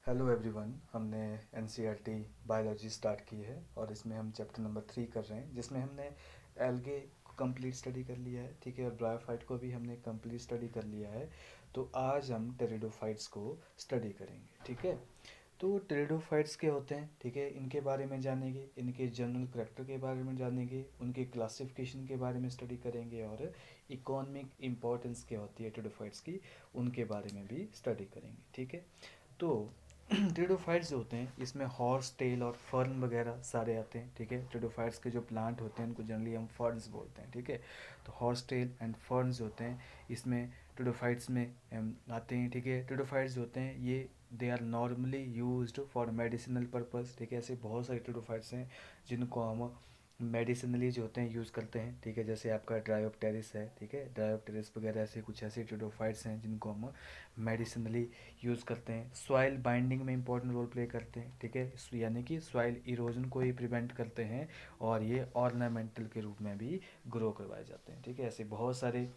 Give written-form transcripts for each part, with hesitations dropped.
Hello everyone. हमने NCERT biology start की है और इसमें हम चैप्टर नंबर 3 कर रहे हैं, जिसमें हमने एल्गे को कंप्लीट स्टडी कर लिया है, ठीक है, और ब्रायोफाइट को भी हमने कंप्लीट स्टडी कर लिया है। तो आज हम टेरिडोफाइट्स को स्टडी करेंगे, ठीक है। तो टेरिडोफाइट्स के होते हैं, ठीक है, इनके बारे में जानेंगे, इनके जनरल करेक्टर के बारे में जानेंगे, उनके क्लासिफिकेशन के बारे में स्टडी करेंगे और इकोनॉमिक इम्पोर्टेंस क्या होती है टेरिडोफाइट्स की, उनके बारे में भी स्टडी करेंगे, ठीक है। तो टेरिडोफाइट्स जो होते हैं इसमें हॉर्स टेल और फर्न वगैरह सारे आते हैं, ठीक है। टेरिडोफाइट्स के जो प्लांट होते हैं उनको जनरली हम फर्न्स बोलते हैं, ठीक है। तो हॉर्स टेल एंड फर्न्स होते हैं इसमें टेरिडोफाइट्स में आते हैं, ठीक है। टेरिडोफाइट्स जो होते हैं ये they are normally used for medicinal purpose, ठीक है। ऐसे बहुत सारे टेरिडोफाइट्स हैं जिनको हम मेडिसिनली जो होते हैं यूज़ करते हैं, ठीक है। जैसे आपका ड्रायोप्टेरिस है, ठीक है, ड्रायोप्टेरिस वगैरह ऐसे कुछ ऐसे टेरिडोफाइट्स हैं जिनको हम मेडिसिनली यूज़ करते हैं। सॉइल बाइंडिंग में इंपॉर्टेंट रोल प्ले करते हैं, ठीक है, यानी कि सॉइल इरोजन को ही प्रिवेंट करते हैं और ये ऑर्नामेंटल के रूप में भी ग्रो करवाए जाते हैं, ठीक है। ऐसे बहुत सारे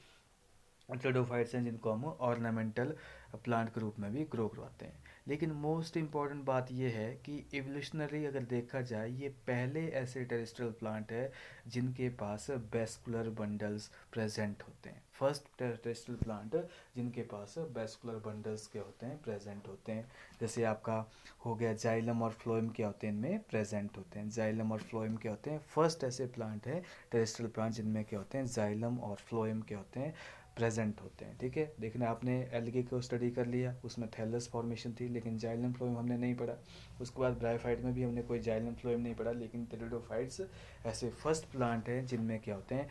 टेरिडोफाइट्स हैं जिनको हम ऑर्नामेंटल प्लांट के रूप में भी ग्रो करवाते हैं। लेकिन मोस्ट इम्पॉर्टेंट बात यह है कि इवोल्यूशनरी अगर देखा जाए ये पहले ऐसे टेरेस्ट्रियल प्लांट है जिनके पास वेस्कुलर बंडल्स प्रेजेंट होते हैं। फर्स्ट टेरेस्ट्रियल प्लांट जिनके पास वेस्कुलर बंडल्स के होते हैं, प्रेजेंट होते हैं। जैसे आपका हो गया जाइलम और फ्लोएम क्या होते हैं, इनमें प्रेजेंट होते हैं। जाइलम और फ्लोएम क्या होते हैं, फर्स्ट ऐसे प्लांट है टेरेस्ट्रियल प्लांट जिनमें क्या होते हैं, जाइलम और फ्लोएम क्या होते हैं, प्रेजेंट होते हैं, ठीक है। देखना आपने एल्गे को स्टडी कर लिया, उसमें थैलस फॉर्मेशन थी लेकिन जाइलम फ्लोएम हमने नहीं पढ़ा। उसके बाद ब्रायोफाइट में भी हमने कोई जाइलम फ्लोएम नहीं पढ़ा, लेकिन टेरिडोफाइट्स ऐसे फर्स्ट प्लांट हैं जिनमें क्या होते हैं,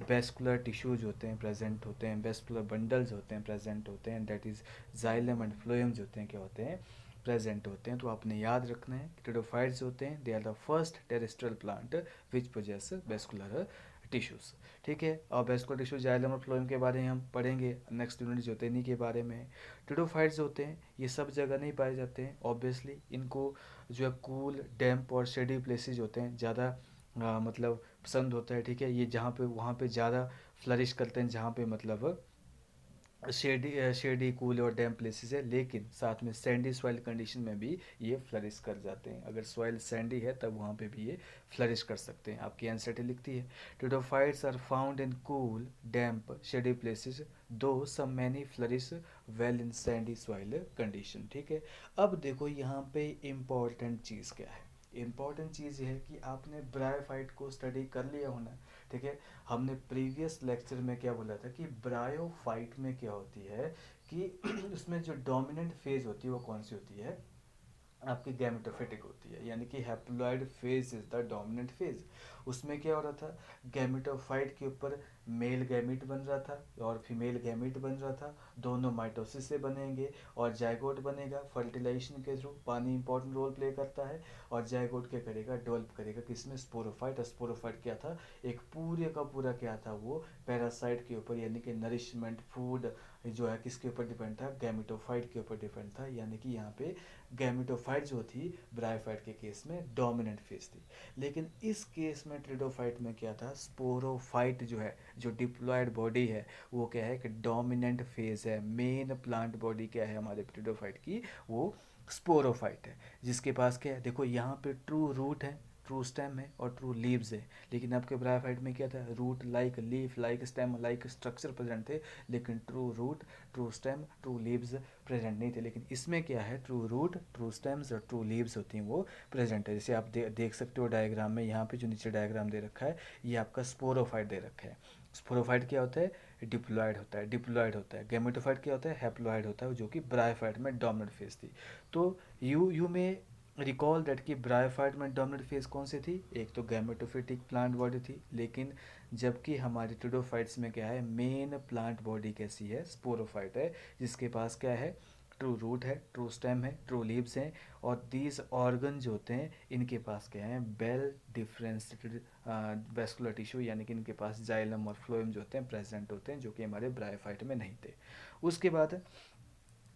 वेस्कुलर टिश्यूज होते हैं, प्रेजेंट होते हैं, वेस्कुलर बंडल्स होते हैं, प्रेजेंट होते हैं, that is xylem and phloems होते हैं क्या होते हैं, प्रेजेंट होते हैं। तो आपने याद रखना है टेरिडोफाइट्स होते हैं they are the first terrestrial plant which possess vascular tissues, ठीक है। और वेस्कुलर टिश्यू जाइलम और फ्लोएम के बारे में हम पढ़ेंगे नेक्स्ट यूनिट जो होते हैं इन्हीं के बारे में। टेरिडोफाइट्स होते हैं ये सब जगह नहीं पाए जाते हैं ऑब्वियसली, इनको जो है कूल डैम्प और शेडी प्लेसेस होते हैं ज़्यादा मतलब पसंद होता है, ठीक है। ये जहाँ पे वहाँ पे ज़्यादा फ्लरिश करते हैं जहाँ पे मतलब शेडी शेडी कूल और डैम प्लेसेस है, लेकिन साथ में सैंडी सॉइल कंडीशन में भी ये फ्लरिश कर जाते हैं। अगर सॉइल सैंडी है तब वहाँ पे भी ये फ्लरिश कर सकते हैं। आपकी एनसीईआरटी लिखती है pteridophytes are found in cool damp shady places though some many flourish well in sandy soil condition, ठीक है। अब देखो यहाँ पे इम्पॉर्टेंट चीज़ क्या है, इम्पॉर्टेंट चीज़ ये है कि आपने ब्रायोफाइट को स्टडी कर लिया होना, ठीक है। हमने प्रीवियस लेक्चर में क्या बोला था कि ब्रायोफाइट में क्या होती है कि उसमें जो डोमिनेंट फेज होती है वो कौन सी होती है, आपकी गैमेटोफिटिक होती है, यानी कि haploid phase is the dominant phase. उसमें क्या हो रहा था, गैमेटोफाइट के ऊपर मेल गैमिट बन रहा था और फीमेल गैमिट बन रहा था, दोनों माइटोसिस से बनेंगे और जाइगोट बनेगा फर्टिलाइजेशन के थ्रू। पानी इंपॉर्टेंट रोल प्ले करता है और जाइगोट क्या करेगा, डेवलप करेगा किसमें, स्पोरोफाइट। स्पोरोफाइट क्या था, एक पूरे का पूरा क्या था वो, पैरासाइट के ऊपर, यानी कि नरिशमेंट फूड जो है किसके ऊपर डिपेंड था, गैमेटोफाइट के ऊपर डिपेंड था। यानी कि यहाँ पे गैमेटोफाइट जो थी ब्रायोफाइट के केस में डोमिनेंट फेज थी, लेकिन इस केस में टेरिडोफाइट में क्या था, स्पोरोफाइट जो है, जो डिप्लॉयड बॉडी है वो क्या है कि डोमिनेंट फेज है। मेन प्लांट बॉडी क्या है हमारे टेरिडोफाइट की, वो स्पोरोफाइट है, जिसके पास क्या है, देखो यहाँ पे ट्रू रूट है, ट्रू स्टेम है और ट्रू लीव्स है। लेकिन आपके ब्रायोफाइट में क्या था, root like leaf like stem like structure present थे, लेकिन true root true stem true leaves present नहीं थे। लेकिन इसमें क्या है, ट्रू रूट ट्रू स्टेम्स और ट्रू लीव्स होती हैं वो प्रेजेंट है। जैसे आप देख सकते हो डायग्राम में, यहाँ पे जो नीचे डायग्राम दे रखा है ये आपका स्पोरोफाइट दे रखा है। स्पोरोफाइट क्या होता है, डिप्लॉयड होता है, डिप्लॉयड होता है। गैमेटोफाइट क्या होता है, हैप्लॉयड होता है, जो कि ब्रायोफाइट में डोमिनेंट फेज थी। तो यू में रिकॉल दैट कि ब्रायोफाइट में डोमिनेंट फेज कौन सी थी, एक तो गैमेटोफिटिक प्लांट बॉडी थी, लेकिन जबकि हमारी टेरिडोफाइट्स में क्या है, मेन प्लांट बॉडी कैसी है, स्पोरोफाइट है, जिसके पास क्या है, ट्रू रूट है, ट्रू स्टेम है, ट्रू लीव्स हैं और दीज ऑर्गन जो होते हैं इनके पास क्या है, वेल डिफरेंशिएटेड वेस्कुलर टिश्यू, यानी कि इनके पास जाइलम और फ्लोएम जो होते हैं प्रेजेंट होते हैं, जो कि हमारे ब्रायोफाइट में नहीं थे। उसके बाद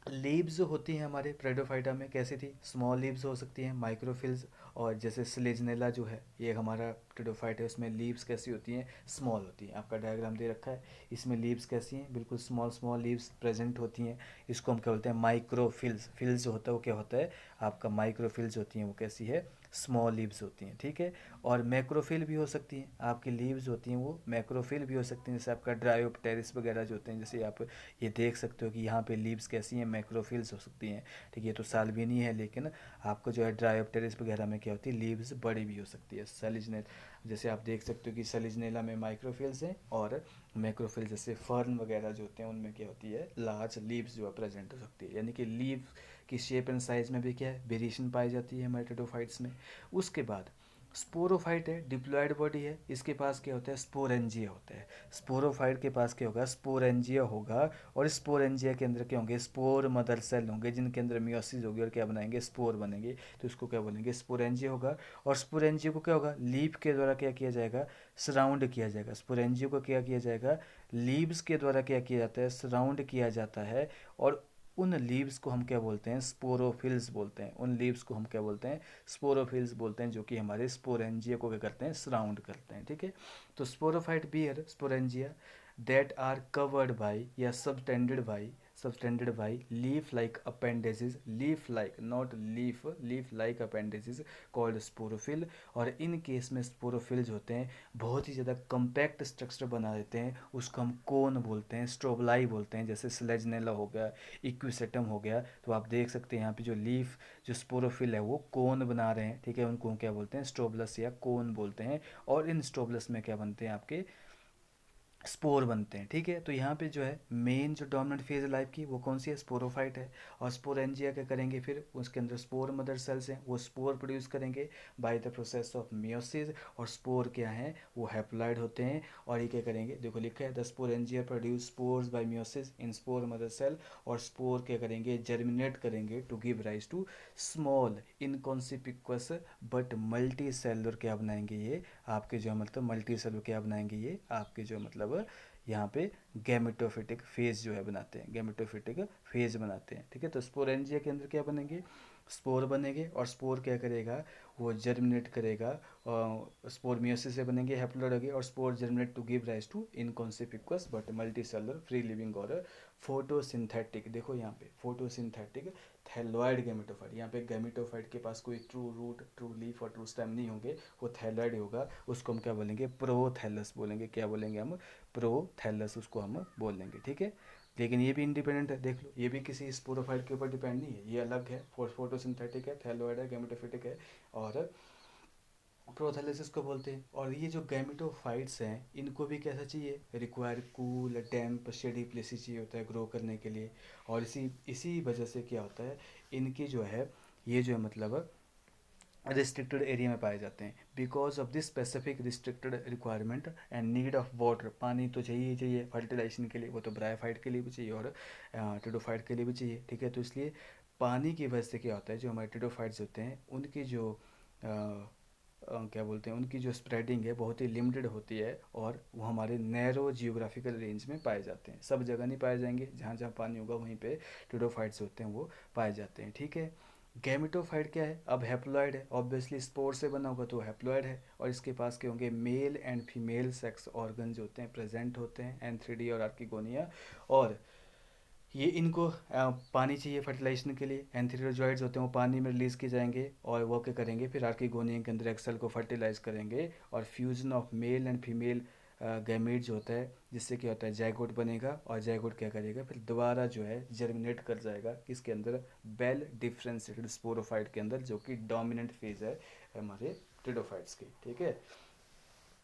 लीव्स जो होती हैं हमारे ब्रायोफाइटा में कैसी थी, स्मॉल लीव्स हो सकती हैं, माइक्रोफिल्स। और जैसे स्लेजनेला जो है ये हमारा ब्रायोफाइट है, उसमें लीव्स कैसी होती हैं, स्मॉल होती हैं। आपका डायग्राम दे रखा है, इसमें लीव्स कैसी हैं, बिल्कुल स्मॉल स्मॉल लीव्स प्रेजेंट होती हैं। इसको हम क्या बोलते हैं, माइक्रोफिल्स। फिल्स जो होता है वो क्या होता है, आपका माइक्रोफिल्स होती हैं, वो कैसी है, स्मॉल लीव्स होती हैं, ठीक है। और मैक्रोफिल भी हो सकती हैं, आपकी लीव्स होती हैं वो मैक्रोफिल भी हो सकती हैं, जैसे आपका ड्रायोप्टेरिस वगैरह जो होते हैं, जैसे आप ये देख सकते हो कि यहाँ पे लीव्स कैसी हैं, मैक्रोफिल्स हो सकती हैं, ठीक है। ये तो सालविनी है, लेकिन आपको जो है ड्रायोप्टेरिस वगैरह में क्या होती है, लीव्स बड़ी भी हो सकती है। सेलिजनेल, जैसे आप देख सकते हो कि सेलिजनेला में माइक्रोफिल्स हैं, और मैक्रोफिल्स जैसे फर्न वगैरह जो होते हैं उनमें क्या होती है, लार्ज लीव्स जो है प्रेजेंट हो सकती है। यानी कि लीव की शेप एंड साइज में भी क्या है, वेरिएशन पाई जाती है मेटाडोफाइट्स में। उसके बाद स्पोरोफाइट है, डिप्लॉयड बॉडी है, इसके पास क्या होता है, स्पोरेंजिया होता है। स्पोरोफाइट के पास क्या होगा, स्पोरेंजिया होगा। और स्पोरेंजिया के अंदर क्या होंगे, स्पोर मदर सेल होंगे, जिनके अंदर मियोसिस होगी और क्या बनाएंगे, स्पोर बनेंगे। तो इसको क्या बोलेंगे, स्पोरेंजिया होगा। और स्पोरेंजिया को क्या होगा, लीफ के द्वारा क्या किया जाएगा, सराउंड किया जाएगा। स्पोरेंजिया को क्या किया जाएगा, लीव्स के द्वारा क्या किया जाता है, सराउंड किया जाता है। और उन लीव्स को हम क्या बोलते हैं, स्पोरोफिल्स बोलते हैं। उन लीव्स को हम क्या बोलते हैं, स्पोरोफिल्स बोलते हैं, जो कि हमारे स्पोरेंजिया को क्या करते हैं, सराउंड करते हैं, ठीक है। तो sporophyte bear sporangia that are covered by या subtended by leaf like appendages, leaf like not leaf like appendages called sporophyll। और इन केस में स्पोरोफिल्स होते हैं, बहुत ही ज़्यादा कम्पैक्ट स्ट्रक्चर बना देते हैं, उसको हम कोन बोलते हैं, स्ट्रोबलाई बोलते हैं। जैसे स्लेजनेला हो गया, इक्विसेटम हो गया, तो आप देख सकते हैं यहाँ पे जो लीफ जो स्पोरोफिल है वो कोन बना रहे हैं, ठीक है। उनको हम क्या बोलते हैं, स्ट्रोबलस या कोन बोलते हैं। और इन स्ट्रोबलस में क्या बनते हैं, आपके स्पोर बनते हैं, ठीक है। तो यहाँ पे जो है मेन जो डोमिनेंट फेज लाइफ की वो कौन सी है, स्पोरोफाइट है। और स्पोरेंजिया क्या करेंगे, फिर उसके अंदर स्पोर मदर सेल्स हैं, वो स्पोर प्रोड्यूस करेंगे by the process of meiosis. और स्पोर क्या है, वो हैप्लॉइड होते हैं। और ये क्या करेंगे, देखो लिखा है the sporangia produce spores by meiosis in spore mother cell. और स्पोर क्या करेंगे, जर्मिनेट करेंगे to give rise to small inconspicuous but multi cellular क्या बनाएंगे ये, आपके जो मतलब मल्टी सेलुलर क्या बनाएंगे ये, आपके जो मतलब यहाँ पे गैमेटोफिटिक फेज जो है बनाते हैं, गैमेटोफिटिक फेज बनाते हैं, ठीक है। तो स्पोरेंजिया के अंदर क्या बनेंगे, स्पोर बनेंगे। और स्पोर क्या करेगा, वो जर्मिनेट करेगा, स्पोर मियोसिस से बनेंगे, हैप्लॉइड होगी। और spore germinate to give rise to inconspicuous but multi cellular free living और फोटोसिंथेटिक। देखो यहाँ पे फोटोसिंथेटिक थैलोइड गैमेटोफाइट, यहाँ पे गैमेटोफाइट के पास कोई ट्रू रूट, ट्रू लीफ और ट्रू स्टेम नहीं होंगे, वो थैलोइड होगा। उसको हम क्या बोलेंगे, प्रोथैलस बोलेंगे। क्या बोलेंगे हम, प्रोथैलस उसको हम बोलेंगे, ठीक है। लेकिन ये भी इंडिपेंडेंट है, देख लो, ये भी किसी स्पोरोफाइट के ऊपर डिपेंड नहीं है, ये अलग है, फोटोसिंथेटिक है, थैलोइड है, गैमेटोफिटिक है, और प्रोथैलेसिस को बोलते हैं। और ये जो गैमेटोफाइट्स हैं इनको भी कैसा चाहिए, require cool damp shady places चाहिए होता है ग्रो करने के लिए। और इसी इसी वजह से क्या होता है, इनकी जो है ये जो है मतलब रिस्ट्रिक्टेड एरिया में पाए जाते हैं। Because of this specific restricted requirement and need of water, पानी तो चाहिए ही चाहिए फर्टिलाइजेशन के लिए, वो तो ब्रायोफाइट के लिए भी चाहिए और टेडोफाइट के लिए भी चाहिए, ठीक है। तो इसलिए पानी की वजह से क्या होता है, जो हमारे टेडोफाइट्स होते हैं उनकी जो क्या बोलते हैं, उनकी जो स्प्रेडिंग है बहुत ही लिमिटेड होती है। और वो हमारे नैरो जियोग्राफिकल रेंज में पाए जाते हैं, सब जगह नहीं पाए जाएंगे, जहाँ जहाँ पानी होगा वहीं पे टेडोफाइट्स होते हैं वो पाए जाते हैं, ठीक है। गैमेटोफाइट क्या है, अब हैप्लॉइड है, ऑब्वियसली स्पोर से बना होगा तो हैप्लॉइड है। और इसके पास क्या होंगे, male and female sex organ जो होते हैं प्रेजेंट होते हैं, एंथ्रीडी और आर्किगोनिया। और ये इनको पानी चाहिए फर्टिलाइजेशन के लिए, एंथ्रीडोजॉइड्स होते हैं वो पानी में रिलीज किए जाएंगे, और वो क्या करेंगे, फिर आर्किगोनिया के अंदर एक सेल को फर्टिलाइज करेंगे। और fusion of male and female gamete जो होता है, जिससे क्या होता है, जाइगोट बनेगा। और जाइगोट क्या करेगा, फिर दोबारा जो है जर्मिनेट कर जाएगा किसके अंदर, वेल डिफ्रेंशिएटेड स्पोरोफाइट के अंदर, जो कि डोमिनेंट फेज है हमारे टेडोफाइट्स की, ठीक है।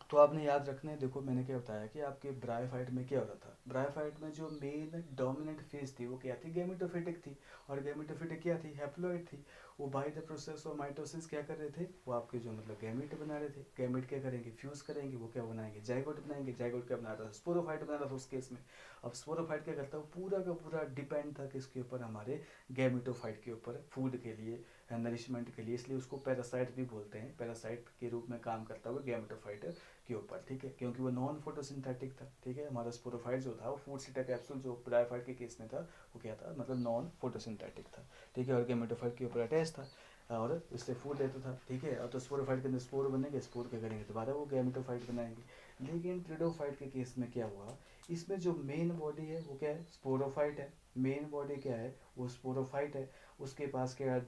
तो आपने याद रखना है, देखो मैंने क्या बताया कि आपके ब्रायोफाइट में क्या हो रहा था, ब्रायोफाइट में जो मेन डोमिनेंट फेज थी वो क्या थी, गैमेटोफिटिक थी। और गैमेटोफिटिक क्या थी, हैप्लॉइड थी। वो by the process of mitosis क्या कर रहे थे, वो आपके जो मतलब गैमेट बना रहे थे। गैमेट क्या करेंगे, फ्यूज करेंगे, वो क्या बनाएंगे, जाइगोट बनाएंगे। जाइगोट क्या बना रहा था, स्पोरोफाइट बना रहा था उस केस में। अब स्पोरोफाइट क्या करता है, वो पूरा का पूरा डिपेंड था किसके ऊपर, हमारे गैमेटोफाइट के ऊपर, फूड के लिए, नरिशमेंट के लिए, इसलिए उसको पैरासाइट भी बोलते हैं। पैरासाइट के रूप में काम करता हुआ गैमेटोफाइट के ऊपर, ठीक है, क्योंकि वो नॉन फोटोसिंथेटिक था, ठीक है। हमारा स्पोरोफाइट जो था वो फूड सीटा कैप्सूल जो ब्रायोफाइट के केस में था, वो क्या था, मतलब नॉन फोटोसिंथेटिक था, ठीक है, और गैमेटोफाइट के ऊपर अटैच था और इससे फूड देता था, ठीक है। और तो स्पोरोफाइट के अंदर स्पोर बनेंगे, स्पोर क्या करेंगे, दोबारा वो गैमेटोफाइट बनाएंगे। लेकिन ट्रिडोफाइट के केस में क्या हुआ, इसमें जो मेन बॉडी है वो क्या है, स्पोरोफाइट है। मेन बॉडी क्या है, वो स्पोरोफाइट है। उसके पास क्या है,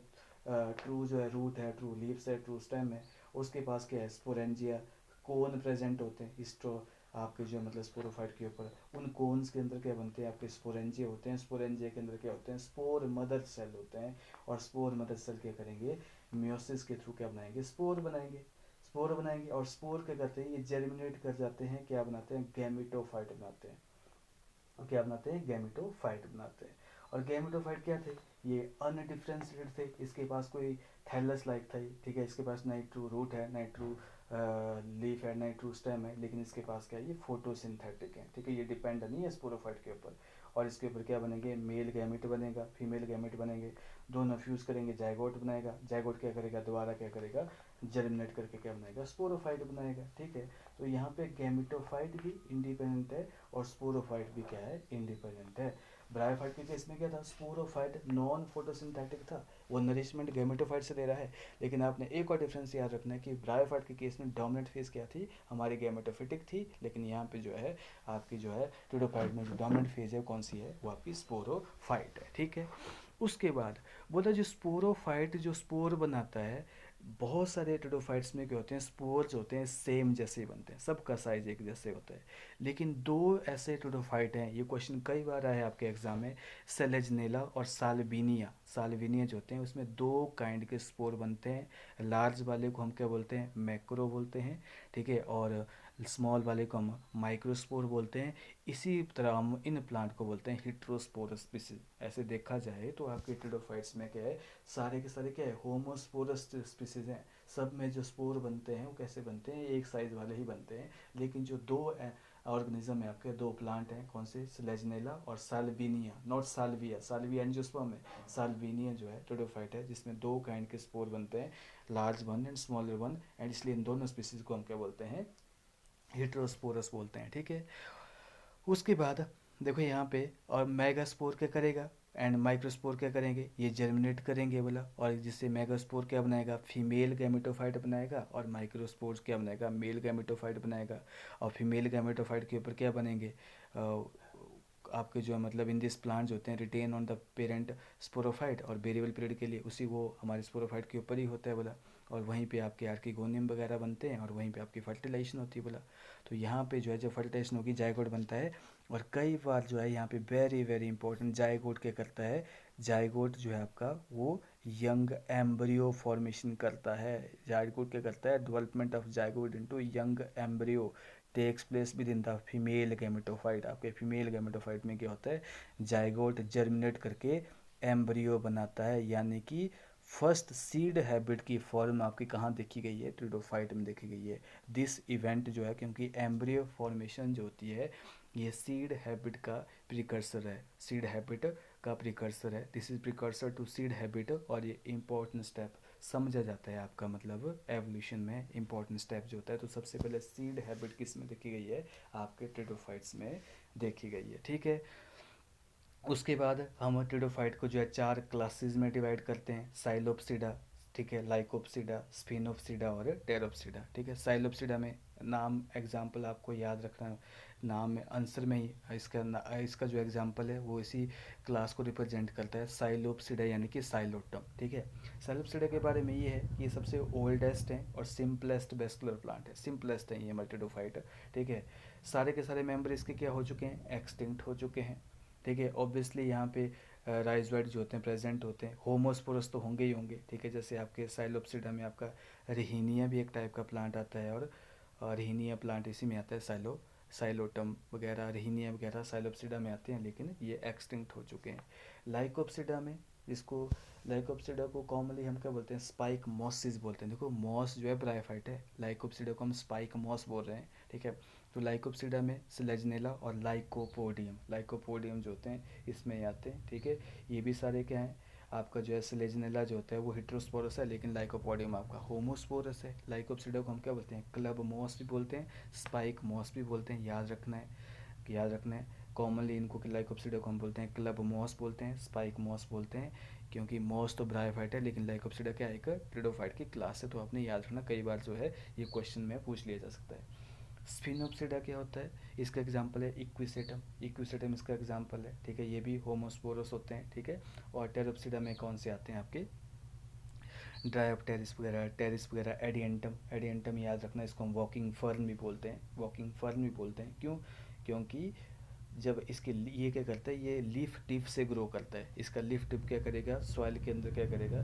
ट्रू जो है रूट है, ट्रू लीव्स है, ट्रू स्टेम है। उसके पास क्या है, स्पोरेंजिया, कोन प्रेजेंट होते हैं स्ट्रो आपके जो मतलब स्पोरोफाइट के ऊपर। उन कोन्स के अंदर क्या बनते हैं, आपके स्पोरेंजिया होते हैं। स्पोरेंजिया के अंदर क्या होते हैं, स्पोर मदर सेल होते हैं। और स्पोर मदर सेल क्या करेंगे, मियोसिस के थ्रू क्या बनाएंगे, स्पोर बनाएंगे। स्पोर बनाएंगे और स्पोर क्या करते हैं, ये जर्मिनेट कर जाते हैं, क्या बनाते हैं, गैमेटोफाइट बनाते हैं। और क्या बनाते हैं, गैमेटोफाइट बनाते हैं। और गैमेटोफाइट क्या थे, ये अनडिफरेंशिएटेड थे। इसके पास कोई थैलस लाइक था, ठीक है, इसके पास ना ट्रू रूट है, ना ट्रू लीफ है, ना ट्रू स्टेम है, लेकिन इसके पास क्या है, ये फोटोसिंथेटिक है, ठीक है, ये डिपेंड नहीं है स्पोरोफाइट के ऊपर। और इसके ऊपर क्या बनेंगे, मेल गैमेट बनेगा, फीमेल गैमेट बनेंगे, दोनों फ्यूज करेंगे, जाइगोट बनाएगा। जाइगोट क्या करेगा, दोबारा क्या करेगा, जर्मिनेट करके क्या बनाएगा, स्पोरोफाइट बनाएगा, ठीक है। तो यहाँ पे गैमेटोफाइट भी इंडिपेंडेंट है और स्पोरोफाइट भी क्या है, इंडिपेंडेंट है। ब्रायोफाइट के केस में क्या था, स्पोरोफाइट नॉन फोटोसिंथेटिक था, वो नरिशमेंट गैमेटोफाइट से ले रहा है। लेकिन आपने एक और डिफरेंस याद रखना है कि ब्रायोफाइट के केस में डोमिनेंट फेज क्या थी, हमारी गैमेटोफिटिक थी, लेकिन यहाँ पे जो है आपकी जो है ट्रिडोफाइट में जो डोमिनेंट फेज है कौन सी है, वो आपकी स्पोरोफाइट है, ठीक है। उसके बाद बोला जो स्पोरोफाइट जो स्पोर बनाता है, बहुत सारे टेडोफाइट्स में क्या होते हैं, स्पोर्स होते हैं सेम जैसे ही बनते हैं, सबका साइज एक जैसे होता है। लेकिन दो ऐसे टेडोफाइट हैं, ये क्वेश्चन कई बार आया है आपके एग्जाम में, सेलेजनेला और साल्विनिया। साल्विनिया जो होते हैं उसमें दो काइंड के स्पोर बनते हैं। लार्ज वाले को हम क्या बोलते हैं, मैक्रो बोलते हैं, ठीक है, और स्मॉल वाले को हम माइक्रोस्पोर बोलते हैं। इसी तरह हम इन प्लांट को बोलते हैं हिट्रोस्पोरस स्पीसीज। ऐसे देखा जाए तो आपके टेडोफाइट्स में क्या है, सारे के सारे क्या है, होमोस्पोरस स्पीसीज हैं। सब में जो स्पोर बनते हैं वो कैसे बनते हैं, एक साइज वाले ही बनते हैं। लेकिन जो दो ऑर्गेनिज्म है आपके, दो प्लांट हैं, कौन से, स्लेजनेला और Salvinia, not Salvia, Salvia angiosperm है, साल्विनिया जो है टेडोफाइट है, जिसमें दो काइंड के स्पोर बनते हैं, large one and smaller one. And इसलिए इन दोनों स्पीसीज को हम क्या बोलते हैं, हिट्रोस्पोरस बोलते हैं, ठीक है। उसके बाद देखो यहाँ पे, और मेगास्पोर क्या करेगा एंड माइक्रोस्पोर क्या करेंगे, ये जर्मिनेट करेंगे बोला, और जिससे मेगास्पोर क्या बनाएगा, फीमेल गैमेटोफाइट बनाएगा, और माइक्रोस्पोर क्या बनाएगा, मेल गैमेटोफाइट बनाएगा। और फीमेल गैमेटोफाइट के ऊपर क्या बनेंगे, आपके जो मतलब इन दिस प्लांट्स होते हैं retain on the parent sporophyte, और वेरिएबल पीरियड के लिए उसी वो हमारे स्पोरोफाइट के ऊपर ही होता है बोला। और वहीं पे आपके आर्किगोनियम वगैरह बनते हैं, और वहीं पे आपकी फर्टिलाइजेशन होती है बोला। तो यहाँ पे जो है जब फर्टिलाइजेशन होगी जाइगोट बनता है। और कई बार जो है यहाँ पे वेरी वेरी इंपॉर्टेंट, जाइगोट क्या करता है, जाइगोट जो है आपका वो यंग एम्ब्रियो फॉर्मेशन करता है। जाइगोट क्या करता है, development of zygote into young embryo takes place within the female gametophyte. आपके फीमेल गैमेटोफाइट में क्या होता है, जाइगोट जर्मिनेट करके एम्ब्रियो बनाता है, यानी कि फर्स्ट सीड हैबिट की फॉर्म आपकी कहाँ देखी गई है, ट्रिडोफाइट में देखी गई है। दिस इवेंट जो है, क्योंकि एम्ब्रियो फॉर्मेशन जो होती है ये सीड हैबिट का प्रिकर्सर है, सीड हैबिट का प्रिकर्सर है, this is precursor to seed habit. और ये इंपॉर्टेंट स्टेप समझा जाता है आपका मतलब एवोल्यूशन में इंपॉर्टेंट स्टेप जो होता है। तो सबसे पहले सीड हैबिट किस में देखी गई है, आपके ट्रिडोफाइट्स में देखी गई है, ठीक है। उसके बाद हम टेडोफाइट को जो है चार क्लासेस में डिवाइड करते हैं, साइलोप्सिडा, ठीक है, लाइकोप्सिडा, स्पिनोप्सिडा और टेरोप्सिडा, ठीक है। साइलोप्सिडा में नाम एग्जाम्पल आपको याद रखना है, नाम में आंसर में ही इसका जो एग्जाम्पल है वो इसी क्लास को रिप्रेजेंट करता है, साइलोप्सिडा यानी कि साइलोटम, ठीक है। साइलोप्सिडा के बारे में ये है कि ये सबसे ओल्डेस्ट है और सिंपलेस्ट वेस्कुलर प्लांट है, सिंपलेस्ट है ये मल्टीडोफाइट, ठीक है। सारे के सारे मेंबर इसके क्या हो चुके हैं, एक्सटिंक्ट हो चुके हैं, ठीक है। ऑब्वियसली यहाँ पे राइजोइड जो होते हैं प्रेजेंट होते हैं, होमोस्पोरस तो होंगे ही होंगे, ठीक है। जैसे आपके साइलोप्सिडा में आपका रिहीनिया भी एक टाइप का प्लांट आता है, और रिहीनिया प्लांट इसी में आता है, साइलोटम वगैरह, रिहीनिया वगैरह साइलोप्सिडा में आते हैं, लेकिन ये एक्सटिंक्ट हो चुके हैं। लाइकोप्सिडा में इसको लाइकोप्सिडा को कॉमनली हम क्या बोलते हैं, स्पाइक मॉसिस बोलते हैं। देखो मॉस जो है ब्रायोफाइट है, लाइकोप्सिडा को हम स्पाइक मॉस बोल रहे हैं, ठीक है। तो लाइकोप्सिडा में स्लेजनेला और लाइकोपोडियम जो होते हैं इसमें आते हैं, ठीक है। ये भी सारे क्या हैं आपका, जो है स्लेजनेला जो होता है वो हेट्रोस्पोरस है, लेकिन लाइकोपोडियम आपका होमोस्पोरस है। लाइकोप्सिडा को हम क्या बोलते हैं, क्लब मॉस भी बोलते हैं, स्पाइक मॉस भी बोलते हैं, याद रखना है। कॉमनली इनको लाइकोप्सिडा को हम बोलते हैं क्लब मॉस बोलते हैं, स्पाइक मॉस बोलते हैं, क्योंकि मॉस तो ब्रायोफाइट है लेकिन लाइकोप्सिडा क्या है, एक ट्रिडोफाइट की क्लास है। तो आपने याद रखना, कई बार जो है ये क्वेश्चन में पूछ लिया जा सकता है। स्फिनोप्सिडा क्या होता है, इसका एग्जांपल है इक्विसेटम इसका एग्जांपल है, ठीक है। ये भी होमोस्पोरस होते हैं, ठीक है। और टेरोप्सिडा में कौन से आते हैं आपके, ड्रायोप्टेरिस वगैरह, टेरिस वगैरह, एडियंटम याद रखना, इसको हम वॉकिंग फर्न भी बोलते हैं। क्यों, क्योंकि जब इसके ये क्या करता है, ये लीफ टिप से ग्रो करता है। इसका लीफ टिप क्या करेगा, सॉइल के अंदर क्या करेगा,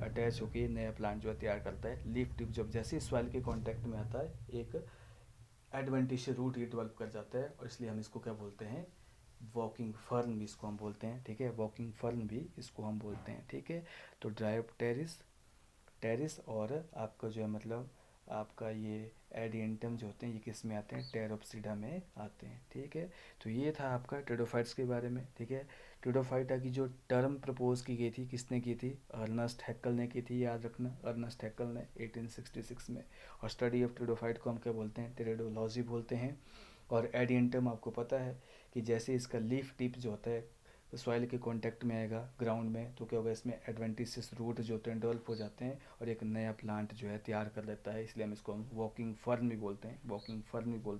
अटैच होकर नया प्लांट जो है तैयार करता है। लीफ टिप जब जैसे सॉइल के कांटेक्ट में आता है, एक एडवेंटिशियस रूट ये डेवलप कर जाता है, और इसलिए हम इसको क्या बोलते हैं, वॉकिंग फर्न भी इसको हम बोलते हैं, ठीक है। वॉकिंग फर्न भी इसको हम बोलते हैं, ठीक है। तो ड्रायोप्टेरिस, टेरिस और आपका जो है मतलब आपका ये एडियंटम जो होते हैं, ये किस में आते हैं, टेरोप्सिडा में आते हैं, ठीक है। तो ये था आपका टेडोफाइट्स के बारे में, ठीक है। टेडोफाइटा की जो टर्म प्रपोज की गई थी, किसने की थी, अर्नस्ट हैक्कल ने की थी, याद रखना, अर्नस्ट हैक्कल ने 1866 में। और स्टडी ऑफ टेडोफाइट को हम क्या बोलते हैं, टेरेडोलॉजी बोलते हैं। और एडियंटम आपको पता है कि जैसे इसका लीफ टिप जो होता है सॉइल के कांटेक्ट में आएगा ग्राउंड में, तो क्या होगा, इसमें एडवेंटिशियस रूट जो होते हैं डेवलप हो जाते हैं, और एक नया प्लांट जो है तैयार कर लेता है। इसलिए हम वॉकिंग फर्न भी बोलते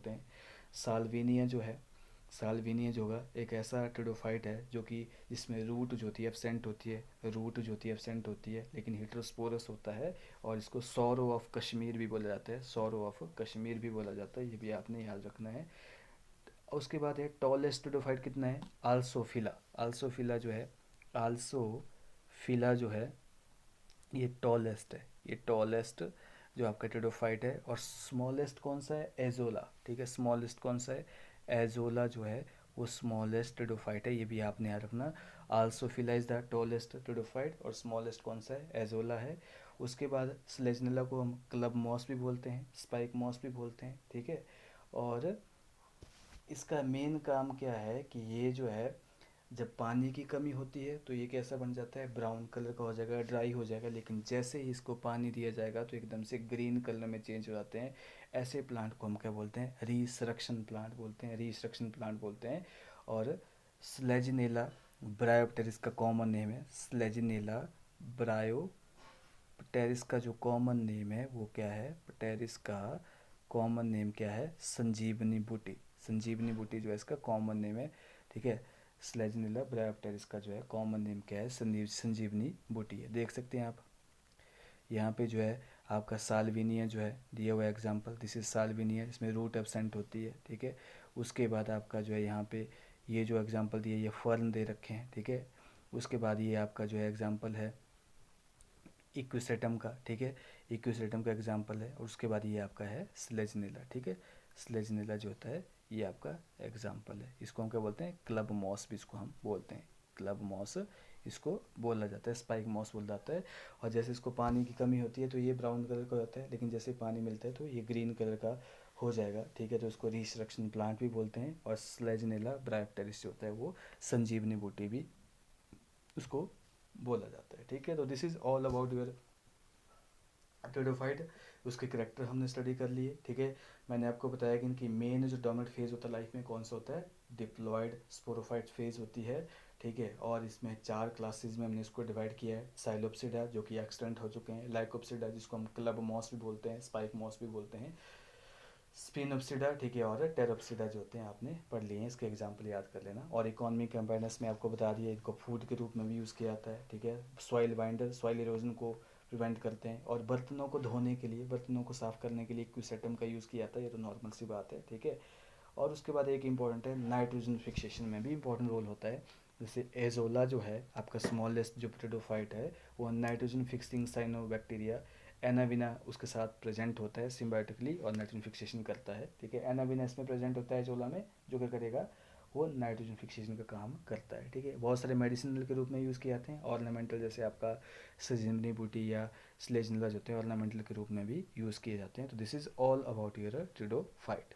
हैं। साल्विनिया जो है, साल्विनिया जो होगा एक ऐसा टेडोफाइट है जो कि जिसमें रूट जो होती है एब्सेंट होती है, लेकिन हेटेरोस्पोरस होता है। और इसको सॉरो ऑफ कश्मीर भी बोला जाता है, ये भी आपने याद रखना है। उसके बाद है टॉलेस्ट टेडोफाइट कितना है, आल्सोफिला जो है ये टॉलेस्ट है, ये टॉलेस्ट जो आपका टेडोफाइट है। और स्मॉलेस्ट कौन सा है, एजोला, ठीक है। स्मॉलेस्ट कौन सा है, एजोला जो है वो स्मॉलेस्ट टेडोफाइट है, ये भी आपने याद रखना। आल्सोफिला इज द टॉलेस्ट टेडोफाइट, और स्मॉलेस्ट कौन सा है, एजोला है। उसके बाद स्लेजनेला को हम क्लब मॉस भी बोलते हैं, स्पाइक मॉस भी बोलते हैं, ठीक है। और इसका मेन काम क्या है कि ये जो है जब पानी की कमी होती है तो ये कैसा बन जाता है, ब्राउन कलर का हो जाएगा, ड्राई हो जाएगा। लेकिन जैसे ही इसको पानी दिया जाएगा तो एकदम से ग्रीन कलर में चेंज हो जाते हैं। ऐसे प्लांट को हम क्या बोलते हैं, रीसरक्शन प्लांट बोलते हैं। और स्लेजिनेला ब्रायोप्टेरिस का कॉमन नेम है, स्लेजिनेला ब्रायोप्टेरिस का जो कॉमन नेम है वो क्या है, प्टेरिस का कॉमन नेम क्या है, संजीवनी बूटी जो है इसका कॉमन नेम है, ठीक है। स्लेजनिला ब्रायोप्टेरिस का जो है कॉमन नेम क्या है, संजीवनी बूटी है। देख सकते हैं आप यहाँ पे जो है आपका साल्विनिया जो है दिया हुआ एग्जांपल, दिस इज साल्विनिया, इसमें रूट एब्सेंट होती है, ठीक है। उसके बाद आपका जो है यहाँ पे ये जो एग्जांपल दिए ये फर्न दे रखे हैं, ठीक है। उसके बाद ये आपका जो है एग्जांपल है इक्विसेटम का, ठीक है, इक्विसेटम का एग्जांपल है। और उसके बाद ये आपका है स्लेजनिला, ठीक है। स्लेजनिला जो होता है ये आपका एग्जांपल है। इसको हम क्या बोलते हैं, क्लब मॉस भी इसको हम बोलते हैं, क्लब मॉस इसको बोला जाता है, स्पाइक मॉस बोला जाता है। और जैसे इसको पानी की कमी होती है तो ये ब्राउन कलर का होता है, लेकिन जैसे पानी मिलता है तो ये ग्रीन कलर का हो जाएगा, ठीक है। तो इसको रिसरक्शन प्लांट भी बोलते हैं। और स्लेजनेला ब्रायोप्टेरिस जो होता है वो संजीवनी बूटी भी उसको बोला जाता है, ठीक है। तो this is all about your pteridophyte, उसके करेक्टर हमने स्टडी कर लिए, ठीक है। मैंने आपको बताया कि इनकी मेन जो डोमिनेंट फेज होता है लाइफ में कौन सा होता है, डिप्लॉयड स्पोरोफाइट फेज होती है, ठीक है। और इसमें 4 क्लासेस में हमने इसको डिवाइड किया है, साइलोप्सिडा जो कि एक्सटेंट हो चुके हैं, लाइकोप्सिडा जिसको हम क्लब मॉस भी बोलते हैं, स्पाइक मॉस भी बोलते हैं, स्पिनोप्सिडा, ठीक है। और टेरोप्सिडा जो होते हैं आपने पढ़ लिए हैं, इसके एग्जाम्पल याद कर लेना। और इकोनॉमिक कंबाइनर्स में आपको बता दिया इनको फूड के रूप में भी यूज़ किया जाता है, ठीक है। सॉइल बाइंडर, सॉइल इरोजन को प्रिवेंट करते हैं। और बर्तनों को धोने के लिए, बर्तनों को साफ़ करने के लिए क्यूसेटम का यूज़ किया जाता है, ये तो नॉर्मल सी बात है, ठीक है। और उसके बाद एक इंपॉर्टेंट है, नाइट्रोजन फिक्सेशन में भी इंपॉर्टेंट रोल होता है। जैसे एजोला जो है आपका स्मॉलेस्ट जो टेडोफाइट है वो नाइट्रोजन फिक्सिंग साइनोबैक्टीरिया एनाविना उसके साथ प्रेजेंट होता है सिम्बायोटिकली, और नाइट्रोजन फिक्सेशन करता है, ठीक है। एनाविना इसमें प्रेजेंट होता है एजोला में, जो क्या करेगा वो नाइट्रोजन फिक्सेशन का काम करता है। ठीक है, बहुत सारे मेडिसिनल के रूप में यूज़ किए जाते हैं, ऑर्नामेंटल जैसे आपका सजनरी बूटी या स्लेजनलज होते हैं, ऑर्नामेंटल के रूप में भी यूज़ किए जाते हैं। तो this is all about your ट्रिडोफाइट।